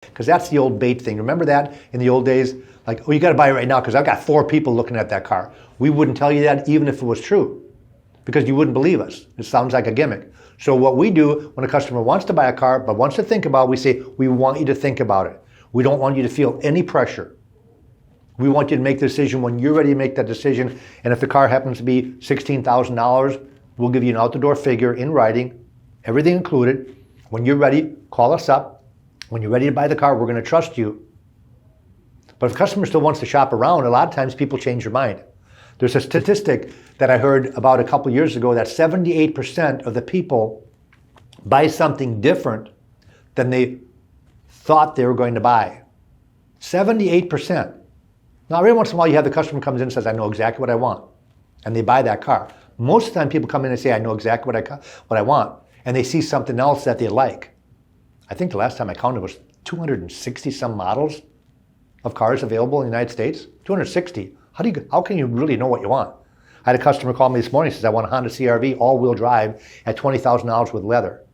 Because that's the old bait thing. Remember that in the old days? Like, oh, you got to buy it right now because I've got 4 people looking at that car. We wouldn't tell you that even if it was true because you wouldn't believe us. It sounds like a gimmick. So what we do when a customer wants to buy a car but wants to think about it, we say, we want you to think about it. We don't want you to feel any pressure. We want you to make the decision when you're ready to make that decision. And if the car happens to be $16,000, we'll give you an out-the-door figure in writing, everything included. When you're ready, call us up. When you're ready to buy the car, we're going to trust you. But if a customer still wants to shop around, a lot of times people change their mind. There's a statistic that I heard about a couple years ago that 78% of the people buy something different than they thought they were going to buy. 78%. Now, every once in a while you have the customer comes in and says, I know exactly what I want. And they buy that car. Most of the time people come in and say, I know exactly what I want. And they see something else that they like. I think the last time I counted was 260 some models of cars available in the United States. 260. How can you really know what you want? I had a customer call me this morning and says, I want a Honda CR-V all-wheel drive at $20,000 with leather.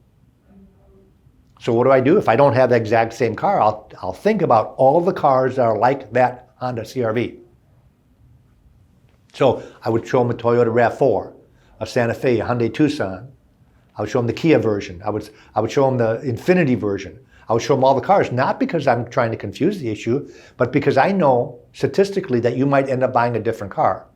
So what do? If I don't have the exact same car, I'll think about all the cars that are like that Honda CR-V. So I would show them a Toyota RAV4, a Santa Fe, a Hyundai Tucson. I would show them the Kia version. I would show them the Infiniti version. I would show them all the cars, not because I'm trying to confuse the issue, but because I know statistically that you might end up buying a different car.